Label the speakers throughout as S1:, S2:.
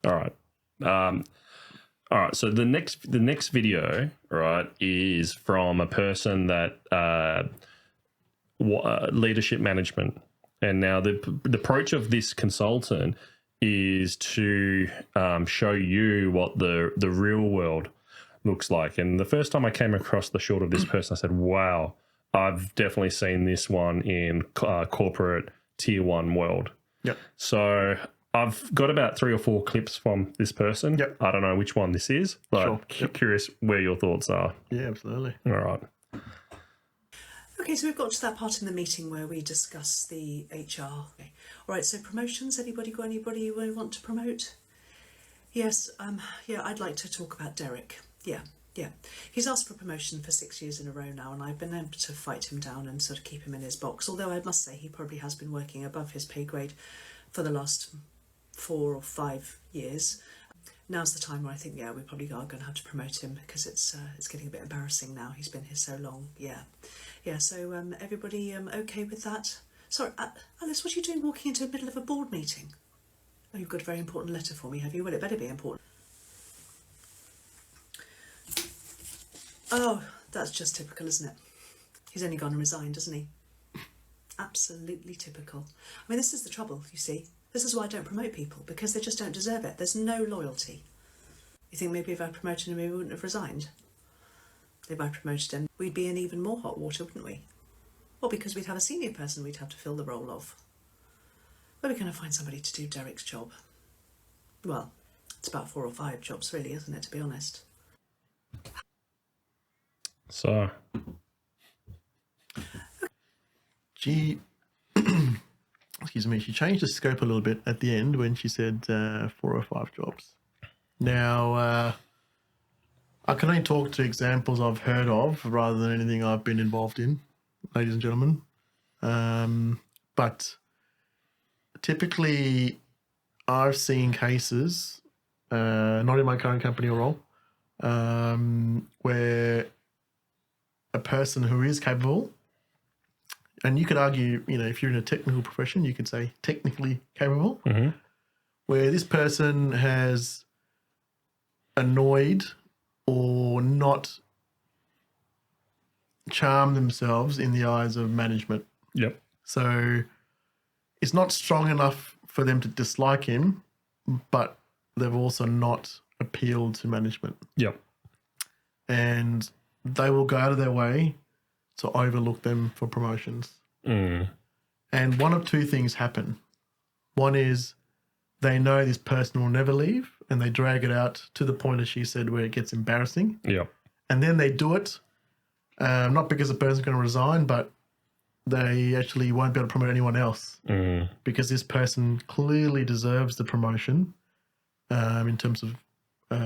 S1: All right. All right. So the next video, right, is from a person that leadership management, and now the approach of this consultant is to show you what the real world looks like. And the first time I came across the short of this person, I said, "Wow, I've definitely seen this one in corporate tier 1 world."
S2: Yep.
S1: So I've got about 3 or 4 clips from this person.
S2: Yep.
S1: I don't know which one this is, but
S2: Sure.
S1: curious where your thoughts are.
S2: Yeah, absolutely.
S1: All right.
S3: Okay, so we've got to that part in the meeting where we discuss the HR. Okay. All right, so promotions. Anybody got anybody we want to promote? Yes, yeah, I'd like to talk about Derek. Yeah. He's asked for promotion for 6 years in a row now, and I've been able to fight him down and sort of keep him in his box. Although I must say he probably has been working above his pay grade for the last 4 or 5 years. Now's the time where I think, yeah, we probably are going to have to promote him because it's getting a bit embarrassing now. He's been here so long. Yeah. So everybody okay with that? Sorry, Alice, what are you doing walking into the middle of a board meeting? Oh, you've got a very important letter for me, have you? Well, it better be important. Oh, that's just typical, isn't it? He's only gone and resigned, hasn't he? Absolutely typical. I mean, this is the trouble, you see. This is why I don't promote people, because they just don't deserve it. There's no loyalty. You think maybe if I promoted him, he wouldn't have resigned? If I promoted him, we'd be in even more hot water, wouldn't we? Well, because we'd have a senior person we'd have to fill the role of. Where are we going to find somebody to do Derek's job? Well, it's about 4 or 5 jobs, really, isn't it, to be honest?
S1: So,
S2: She, excuse me, she changed the scope a little bit at the end when she said 4 or 5 jobs. Now, I can only talk to examples I've heard of rather than anything I've been involved in, ladies and gentlemen. But typically, I've seen cases, not in my current company or role, where a person who is capable, and you could argue, if you're in a technical profession, you could say technically capable, where this person has annoyed or not charmed themselves in the eyes of management.
S1: yep.
S2: So it's not strong enough for them to dislike him, but they've also not appealed to management.
S1: Yep.
S2: And they will go out of their way to overlook them for promotions. And one of 2 things happen. One is they know this person will never leave, and they drag it out to the point, as she said, where it gets embarrassing.
S1: Yep.
S2: And then they do it, not because the person's going to resign, but they actually won't be able to promote anyone else because this person clearly deserves the promotion in terms of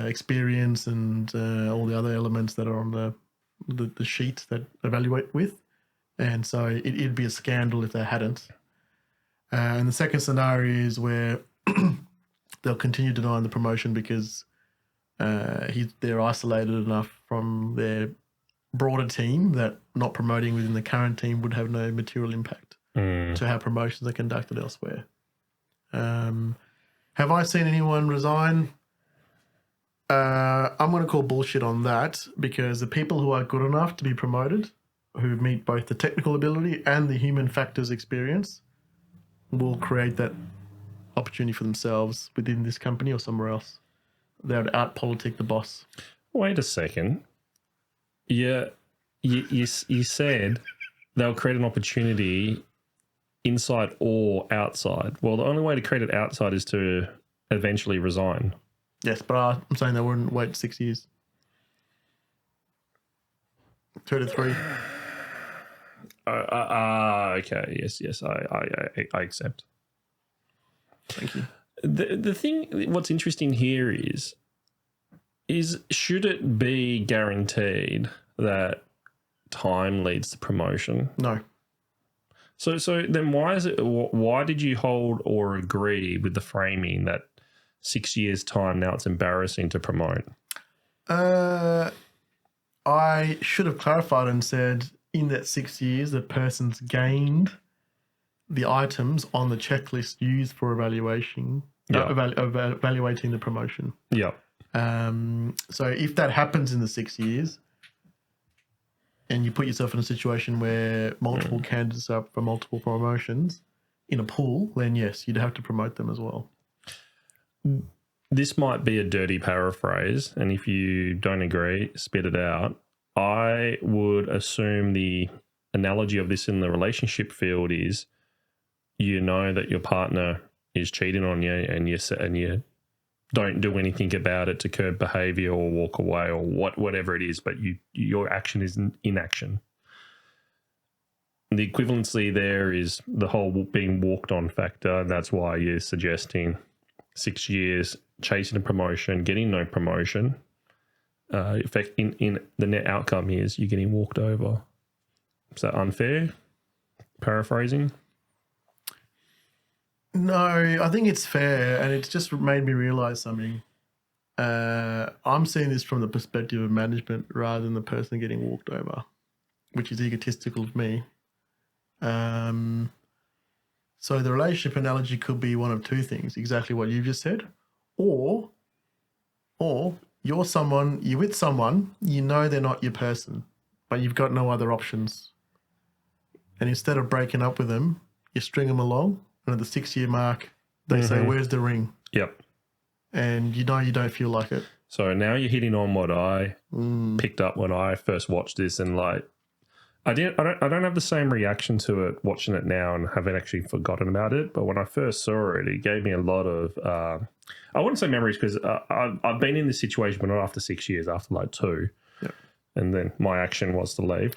S2: experience and all the other elements that are on the sheet that evaluate with. And so it'd be a scandal if they hadn't. And the second scenario is where they'll continue denying the promotion because they're isolated enough from their broader team that not promoting within the current team would have no material impact to how promotions are conducted elsewhere. Have I seen anyone resign? I'm going to call bullshit on that, because the people who are good enough to be promoted, who meet both the technical ability and the human factors experience, will create that opportunity for themselves within this company or somewhere else. They would out-politic the boss.
S1: Wait a second. Yeah, you said they'll create an opportunity inside or outside. Well, the only way to create it outside is to eventually resign.
S2: Yes, but I'm saying they wouldn't wait 6 years. 2 to 3.
S1: Okay. Yes. I accept.
S2: Thank you.
S1: The thing, what's interesting here is should it be guaranteed that time leads to promotion?
S2: No.
S1: So then why did you hold or agree with the framing that 6 years time now it's embarrassing to promote?
S2: I should have clarified and said in that 6 years the person's gained the items on the checklist used for evaluation
S1: Yeah.
S2: Evaluating the promotion.
S1: Yeah.
S2: So if that happens in the 6 years, and you put yourself in a situation where multiple candidates are up for multiple promotions in a pool, then yes, you'd have to promote them as well.
S1: This might be a dirty paraphrase, and if you don't agree, spit it out. I would assume the analogy of this in the relationship field is, you know that your partner is cheating on you, and you don't do anything about it to curb behavior or walk away or whatever it is, but your action is inaction. The equivalency there is the whole being walked on factor, and that's why you're suggesting 6 years chasing a promotion, getting no promotion. In the net outcome is you're getting walked over. Is that unfair? Paraphrasing?
S2: No, I think it's fair, and it's just made me realize something. I'm seeing this from the perspective of management rather than the person getting walked over, which is egotistical of me. So the relationship analogy could be one of two things, exactly what you just said, or you're with someone, you know they're not your person, but you've got no other options. And instead of breaking up with them, you string them along, and at the 6 year mark, they say, "Where's the ring?"
S1: Yep.
S2: And you know you don't feel like it.
S1: So now you're hitting on what I picked up when I first watched this, and like I don't have the same reaction to it watching it now, and haven't actually forgotten about it. But when I first saw it, it gave me a lot of I wouldn't say memories, because I've been in this situation, but not after 6 years, after like 2, and then my action was to leave.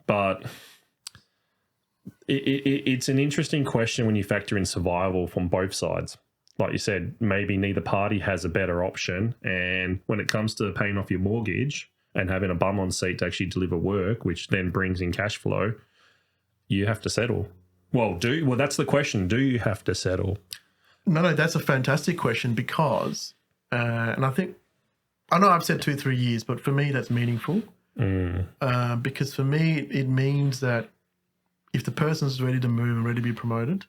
S1: But it's an interesting question when you factor in survival from both sides. Like you said, maybe neither party has a better option, and when it comes to paying off your mortgage and having a bum on seat to actually deliver work, which then brings in cash flow, you have to settle. Well, that's the question. Do you have to settle?
S2: No, that's a fantastic question, because, and I know I've said 2-3 years, but for me that's meaningful. Because for me it means that if the person's ready to move and ready to be promoted,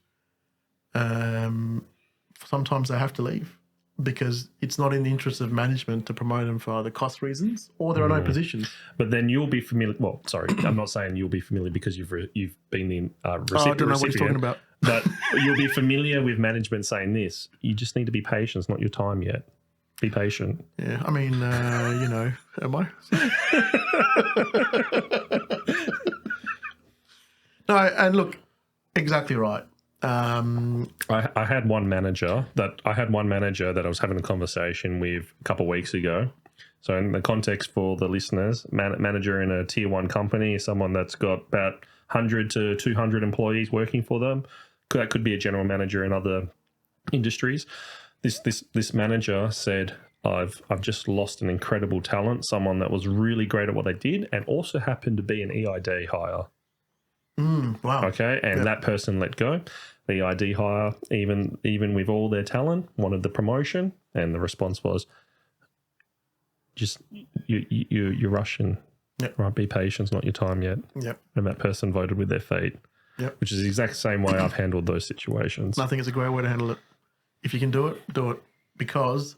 S2: sometimes they have to leave, because it's not in the interest of management to promote them for either cost reasons or there are no positions.
S1: But then you'll be familiar. Well, sorry, I'm not saying you'll be familiar because you've been the recipient.
S2: I don't know what he's talking about.
S1: But you'll be familiar with management saying this. You just need to be patient. It's not your time yet. Be patient.
S2: Yeah, I mean, am I? No, and look, exactly right.
S1: I had one manager that I was having a conversation with a couple of weeks ago. So in the context for the listeners, manager in a tier 1 company is someone that's got about 100 to 200 employees working for them. That could be a general manager in other industries. This manager said, I've just lost an incredible talent, someone that was really great at what they did and also happened to be an EID hire.
S2: Wow.
S1: Okay, and that person let go. The EID hire, even with all their talent, wanted the promotion, and the response was, just you're rushing.
S2: Yep.
S1: Right, be patient, it's not your time yet.
S2: Yep.
S1: And that person voted with their feet.
S2: Yep.
S1: Which is the exact same way I've handled those situations.
S2: I think it's a great way to handle it. If you can do it, do it. Because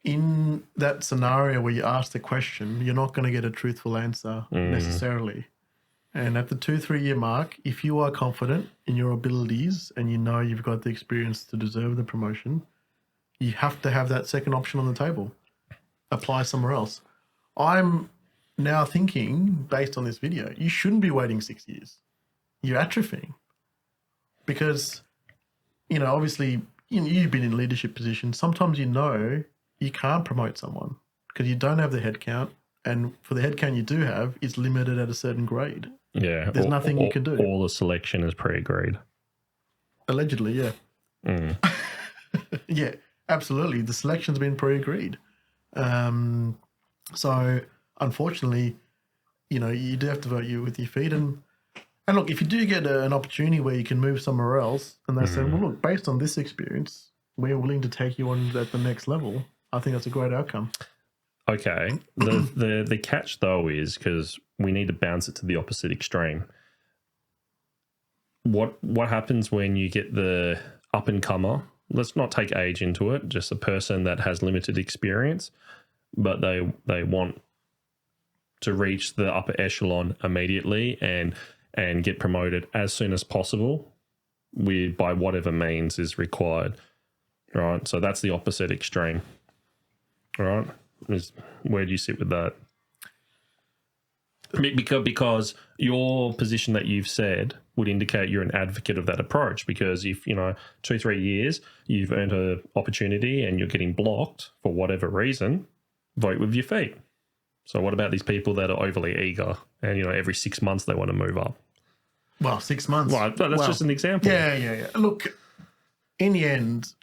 S2: in that scenario where you ask the question, you're not going to get a truthful answer necessarily. And at the 2-3 year mark, if you are confident in your abilities and you know you've got the experience to deserve the promotion, you have to have that second option on the table. Apply somewhere else. I'm now thinking, based on this video, you shouldn't be waiting 6 years. You're atrophying. Because, obviously, you've been in leadership positions. Sometimes you can't promote someone because you don't have the headcount. And for the headcount you do have, it's limited at a certain grade.
S1: Yeah.
S2: There's nothing you can do.
S1: All the selection is pre-agreed.
S2: Allegedly, yeah. Yeah, absolutely. The selection's been pre-agreed. So, unfortunately, you do have to vote with your feet. And look, if you do get an opportunity where you can move somewhere else and they say, well, look, based on this experience, we're willing to take you on at the next level, I think that's a great outcome.
S1: Okay. The catch, though, is because we need to bounce it to the opposite extreme. what happens when you get the up and comer? Let's not take age into it, just a person that has limited experience, but they want to reach the upper echelon immediately and get promoted as soon as possible by whatever means is required. Right. So that's the opposite extreme. All right. Where do you sit with that? Because your position that you've said would indicate you're an advocate of that approach, because if, 2-3 years you've earned an opportunity and you're getting blocked for whatever reason, vote with your feet. So what about these people that are overly eager and, every 6 months they want to move up?
S2: Well, 6 months.
S1: Well, that's just an example.
S2: Yeah. Look, in the end,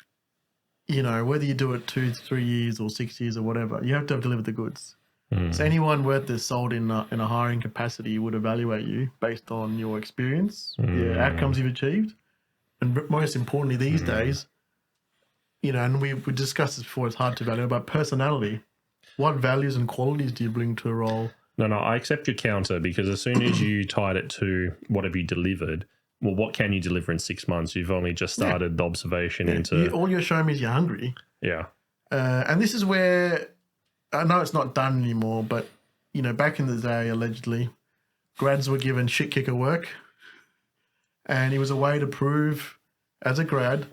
S2: whether you do it 2-3 years or 6 years or whatever, you have to have delivered the goods. So anyone worth their salt in a hiring capacity would evaluate you based on your experience, the outcomes you've achieved, and most importantly these days, and we discussed this before, it's hard to evaluate, but personality. What values and qualities do you bring to a role?
S1: No, I accept your counter, because as soon as you tied it to what have you delivered, well, what can you deliver in 6 months? You've only just started the observation into...
S2: All you're showing me is you're hungry.
S1: Yeah.
S2: And this is where... I know it's not done anymore, but, back in the day, allegedly, grads were given shit kicker work, and it was a way to prove, as a grad,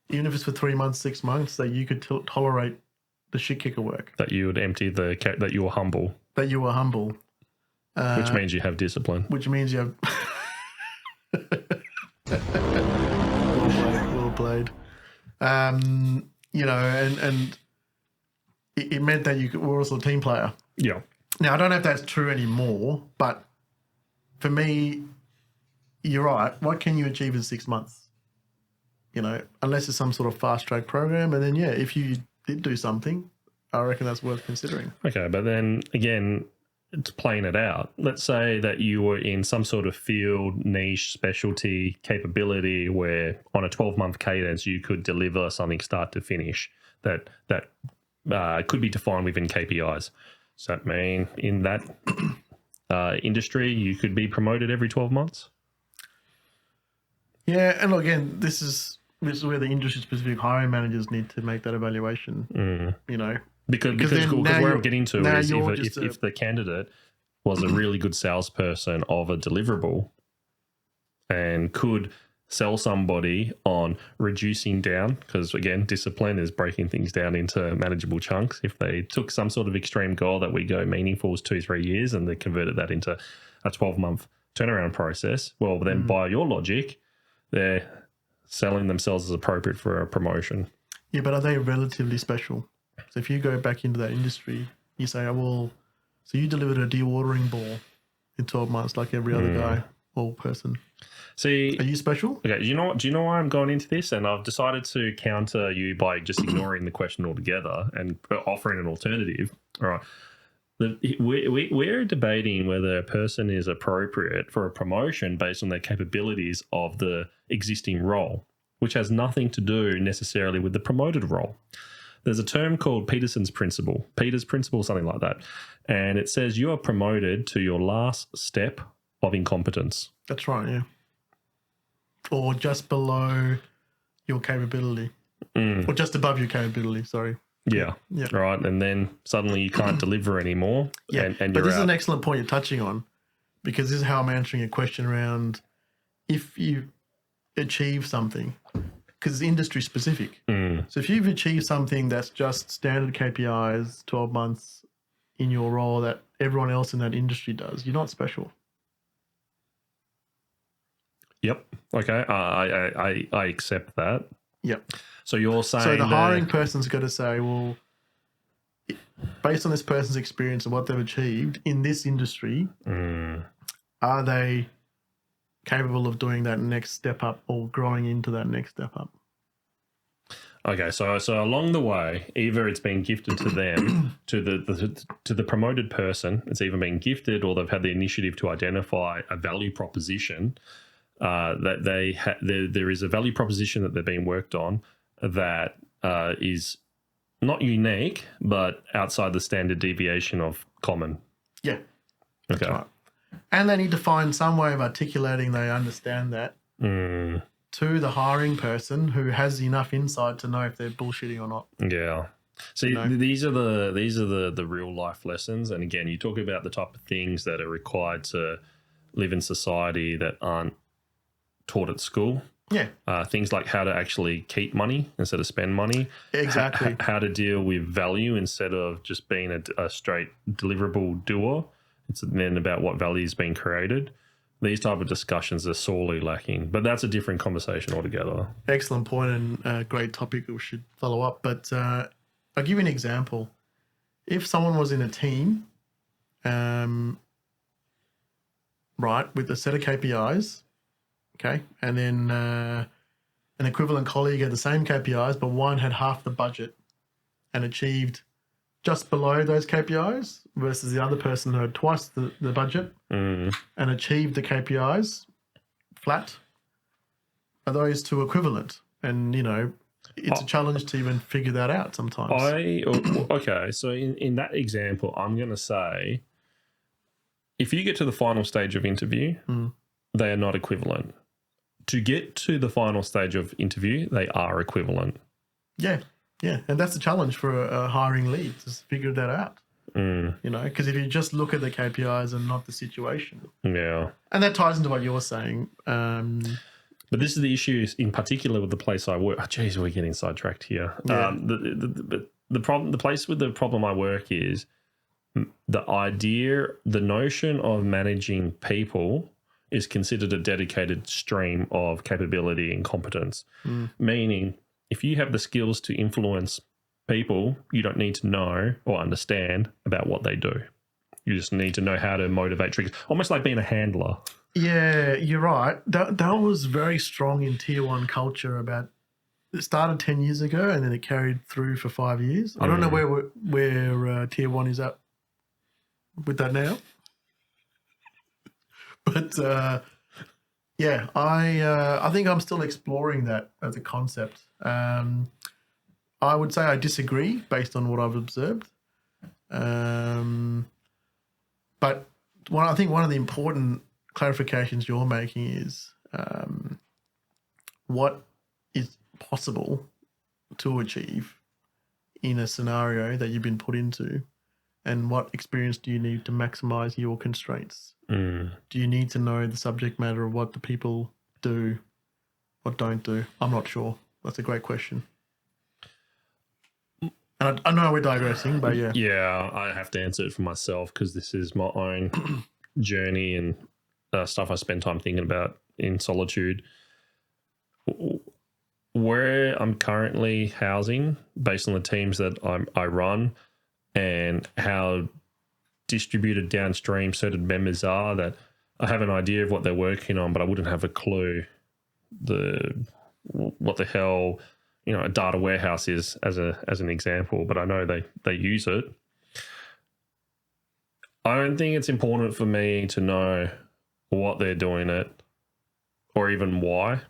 S2: even if it's for 3 months, 6 months, that you could tolerate the shit kicker work.
S1: That you would empty that you were humble.
S2: That you were humble.
S1: Which means you have discipline.
S2: Which means you have... well played. And it meant that you were also a team player.
S1: Yeah.
S2: Now, I don't know if that's true anymore, but for me, you're right. What can you achieve in 6 months? Unless it's some sort of fast track program. And then, if you did do something, I reckon that's worth considering. Okay,
S1: but then again, it's playing it out. Let's say that you were in some sort of field, niche, specialty capability where on a 12-month cadence you could deliver something start to finish that could be defined within KPIs. Does that mean in that industry you could be promoted every 12 months? Yeah, and again, this is where the industry-specific hiring managers need to make that evaluation. Because where I'm getting to is if the candidate was a really good salesperson of a deliverable and could sell somebody on reducing down, because again, discipline is breaking things down into manageable chunks. If they took some sort of extreme goal that we go meaningful is 2-3 years and they converted that into a 12-month turnaround process, well, then by your logic, they're selling themselves as appropriate for a promotion. Yeah, but are they relatively special? So if you go back into that industry, you say, so you delivered a dewatering ball in 12 months like every other guy or person. See, are you special? Okay, do you know why I'm going into this? And I've decided to counter you by just ignoring the question altogether and offering an alternative. All right. We're debating whether a person is appropriate for a promotion based on their capabilities of the existing role, which has nothing to do necessarily with the promoted role. There's a term called Peterson's principle, something like that. And it says you are promoted to your last step of incompetence. That's right, yeah. Or just below your capability. Or just above your capability, sorry. Yeah. Right. And then suddenly you can't deliver anymore. Yeah. And but this is an excellent point you're touching on, because this is how I'm answering a question around if you achieve something, because it's industry specific. So if you've achieved something that's just standard KPIs, 12 months in your role that everyone else in that industry does, you're not special. Yep. Okay. I accept that. Yep. So you're saying... So the hiring person's got to say, well, based on this person's experience and what they've achieved in this industry, are they capable of doing that next step up or growing into that next step up? Okay, so along the way, either it's been gifted to them, to the promoted person, it's either been gifted or they've had the initiative to identify a value proposition that there is a value proposition that they're being worked on that is not unique, but outside the standard deviation of common. Yeah, that's right. And they need to find some way of articulating they understand that
S2: to the hiring person who has enough insight to know if they're bullshitting or not.
S1: Yeah. See,
S2: You know?
S1: these are the real life lessons. And again, you talk about the type of things that are required to live in society that aren't taught at school.
S2: Yeah,
S1: Things like how to actually keep money instead of spend money.
S2: exactly.
S1: How to deal with value instead of just being a straight deliverable doer. It's then about what value is being created. These type of discussions are sorely lacking, but that's a different conversation altogether.
S2: Excellent point and a great topic we should follow up. But I'll give you an example. If someone was in a team, right, with a set of KPIs, okay, and then an equivalent colleague had the same KPIs, but one had half the budget and achieved just below those KPIs versus the other person who had twice the budget and achieved the KPIs flat. Are those two equivalent? And, it's a challenge to even figure that out sometimes.
S1: Okay, so in that example, I'm going to say if you get to the final stage of interview, they are not equivalent. To get to the final stage of interview, they are equivalent.
S2: Yeah. And that's the challenge for a hiring lead, to figure that out. Because if you just look at the KPIs and not the situation.
S1: Yeah.
S2: And that ties into what you're saying.
S1: But this is the issue in particular with the place I work. Oh, geez, we're getting sidetracked here.
S2: Yeah.
S1: The place with the problem I work is the notion of managing people is considered a dedicated stream of capability and competence. Meaning, if you have the skills to influence people, you don't need to know or understand about what they do. You just need to know how to motivate triggers, almost like being a handler.
S2: Yeah, you're right. That was very strong in Tier 1 culture. It started 10 years ago and then it carried through for 5 years. I don't know where Tier 1 is at with that now. But yeah, I think I'm still exploring that as a concept. I would say I disagree based on what I've observed. But I think one of the important clarifications you're making is what is possible to achieve in a scenario that you've been put into, and what experience do you need to maximize your constraints? Do you need to know the subject matter of what the people do or don't do? I'm not sure. That's a great question. And I know we're digressing, but yeah.
S1: Yeah, I have to answer it for myself because this is my own journey and stuff I spend time thinking about in solitude. Where I'm currently housing, based on the teams that I run and how distributed downstream certain members are, that I have an idea of what they're working on, but I wouldn't have a clue what the hell a data warehouse is as an example, but I know they use it. I don't think it's important for me to know what they're doing it or even why,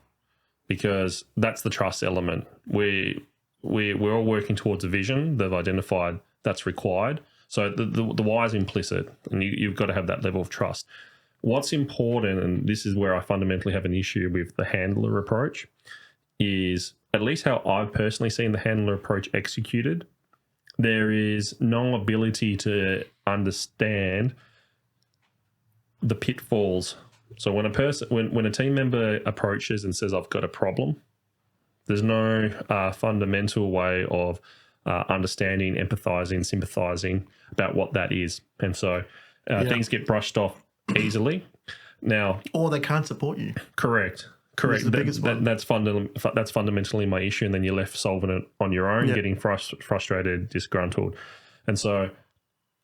S1: because that's the trust element. We're all working towards a vision they've identified that's required. So the why is implicit, and you've got to have that level of trust. What's important, and this is where I fundamentally have an issue with the handler approach, is at least how I've personally seen the handler approach executed. There is no ability to understand the pitfalls. So when a team member approaches and says, I've got a problem, there's no fundamental way of understanding, empathizing, sympathizing about what that is. And so things get brushed off easily. Now,
S2: or they can't support you.
S1: Correct. That's fundamentally my issue, and then you're left solving it on your own, getting frustrated, disgruntled. And so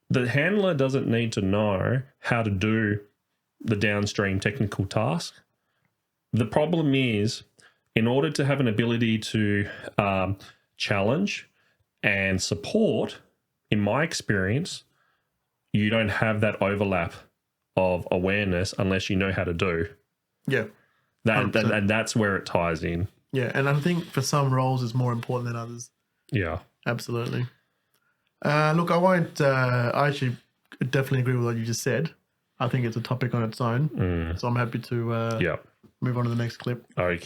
S1: the handler doesn't need to know how to do the downstream technical task. The problem is, in order to have an ability to challenge and support, in my experience, you don't have that overlap of awareness unless you know how to do.
S2: Yeah.
S1: And that's where it ties in.
S2: Yeah, and I think for some roles it's more important than others.
S1: Yeah.
S2: Absolutely. Look, I actually definitely agree with what you just said. I think it's a topic on its own. So I'm happy to move on to the next clip.
S1: Okay.